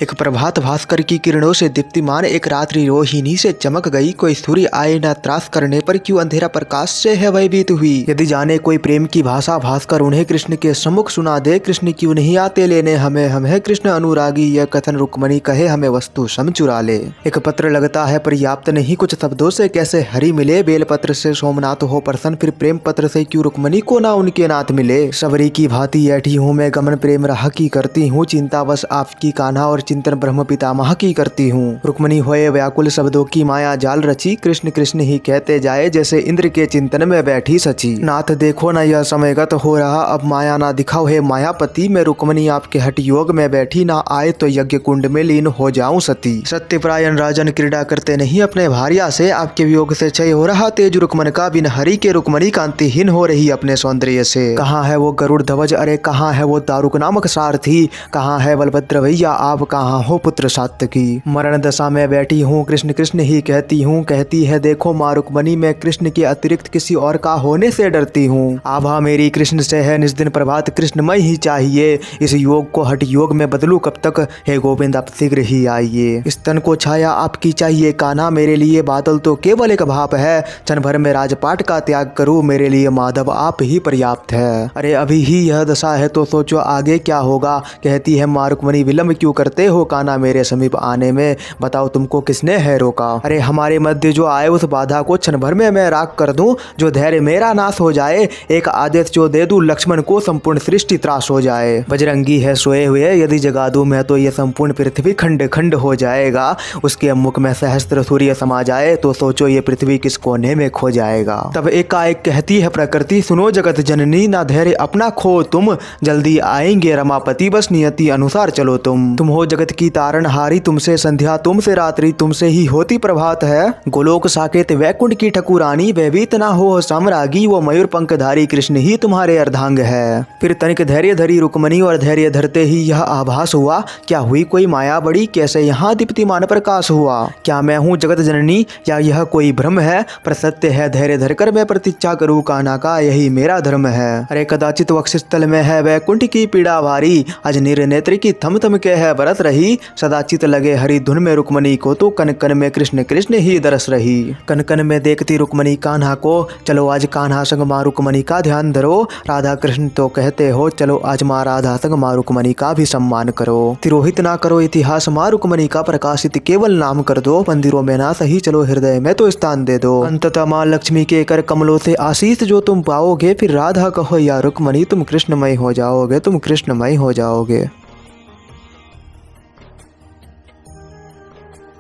एक प्रभात भास्कर की किरणों से दीप्तिमान एक रात्रि रोहिणी से चमक गई। कोई सूर्य आए न त्रास करने पर क्यों अंधेरा प्रकाश से है भयभीत हुई। यदि जाने कोई प्रेम की भाषा भास्कर उन्हें कृष्ण के सम्मुख सुना दे। कृष्ण क्यों नहीं आते लेने हमें, हम है कृष्ण अनुरागी। यह कथन रुक्मणी कहे हमें वस्तु सम चुरा ले। एक पत्र लगता है पर्याप्त नहीं, कुछ शब्दों से कैसे हरि मिले। बेल पत्र से सोमनाथ हो प्रसन्न, फिर प्रेम पत्र से क्यों रुक्मणी को ना उनके नाथ मिले। सबरी की भांति ऐठी हूँ मैं, गमन प्रेम राह की करती हूँ। चिंता बस आपकी कान्हा और चिंतन ब्रह्म पितामह की करती हूँ। रुक्मणी होए व्याकुल शब्दों की माया जाल रची। कृष्ण कृष्ण ही कहते जाए जैसे इंद्र के चिंतन में बैठी सची। नाथ देखो न यह समयगत हो रहा, अब माया ना दिखाओ हे मायापति। मैं रुक्मणी आपके हट योग में बैठी, ना आए तो यज्ञ कुंड में लीन हो जाऊं सती। सत्यप्रायण राजन क्रीड़ा करते नहीं अपने भार्या से, आपके वियोग से क्षय हो रहा तेज रुक्मन का। बिन हरि के रुक्मणी कांतिहीन हो रही अपने सौंदर्य से। कहाँ है वो गरुड़ ध्वज, अरे कहाँ है वो दारुक नामक सारथी। कहाँ है बलभद्र भैया, आप कहाँ हो पुत्र सात्यकी। मरण दशा में बैठी हूँ, कृष्ण कृष्ण ही कहती हूँ। कहती है देखो माँ रुक्मणी, मैं कृष्ण के अतिरिक्त किसी और का होने से डरती हूँ। आभा मेरी कृष्ण से है निज दिन प्रभात, कृष्णमय ही चाहिए। इस योग को हठ योग में बदलू कब तक, हे गोविंद आप शीघ्र ही आइए। इस तन को छाया आपकी चाहिए कान्हा, मेरे लिए बादल तो केवल एक भाप है। क्षण भर में राजपाट का त्याग करूँ, मेरे लिए माधव आप ही पर्याप्त है। अरे अभी ही यह दशा है तो सोचो आगे क्या होगा। कहती है माँ रुक्मणी विलम्ब क्यों करते हो कान्हा मेरे समीप आने में, बताओ तुमको किसने है रोका। अरे हमारे मध्य जो आए उस बाधा को क्षण भर में मैं राख कर दूं। जो धैर्य मेरा नाश हो जाए, एक आदेश जो दे दूं लक्ष्मण को संपूर्ण सृष्टि त्रास हो जाए। बजरंगी है सोए हुए, यदि जगा दूं मैं तो ये संपूर्ण पृथ्वी खंड खंड हो जाएगा। उसके मुख में सहस्त्र सूर्य समा जाए तो सोचो ये पृथ्वी किस कोने में खो जाएगा। तब एकाएक कहती है प्रकृति सुनो जगत जननी, ना धैर्य अपना खो तुम, जल्दी आएंगे रमापति बस नियति अनुसार चलो तुम हो जगत की तारण हारी, तुमसे संध्या तुमसे रात्रि तुमसे ही होती प्रभात है। गोलोक साकेत वैकुंठ की ठकुरानी, भयभीत ना हो साम्रागी। वो मयूर पंखधारी कृष्ण ही तुम्हारे अर्धांग है। फिर तनिक धैर्य धरी रुक्मणी और धैर्य धरते ही यह आभास हुआ। क्या हुई कोई माया बड़ी, कैसे यहाँ दीप्तिमान प्रकाश हुआ। क्या मैं हूँ जगत जननी या यह कोई भ्रम है। पर सत्य है धैर्य धरकर मैं प्रतीक्षा करूँ कान्हा का, यही मेरा धर्म है। अरे कदाचित वक्षस्थल में है वैकुंठ की पीड़ा भारी, अज निर्नेत्र की थम थम के है बरस रही। सदाचित लगे हरि धुन में रुक्मणी को, तो कन कन में कृष्ण कृष्ण ही दरस रही। कन कन में देखती रुक्मणी कान्हा को, चलो आज कान्हा संग माँ रुक्मणी का ध्यान धरो। राधा कृष्ण तो कहते हो, चलो आज माँ राधा संग माँ रुक्मणी का भी सम्मान करो। तिरोहित ना करो इतिहास माँ रुक्मणी का, प्रकाशित केवल नाम कर दो। मंदिरों में ना सही चलो हृदय में तो स्थान दे दो। अंततः माँ लक्ष्मी के कर कमलों से आशीष जो तुम पाओगे, फिर राधा कहो या रुक्मणी तुम कृष्णमय हो जाओगे, तुम कृष्णमय हो जाओगे।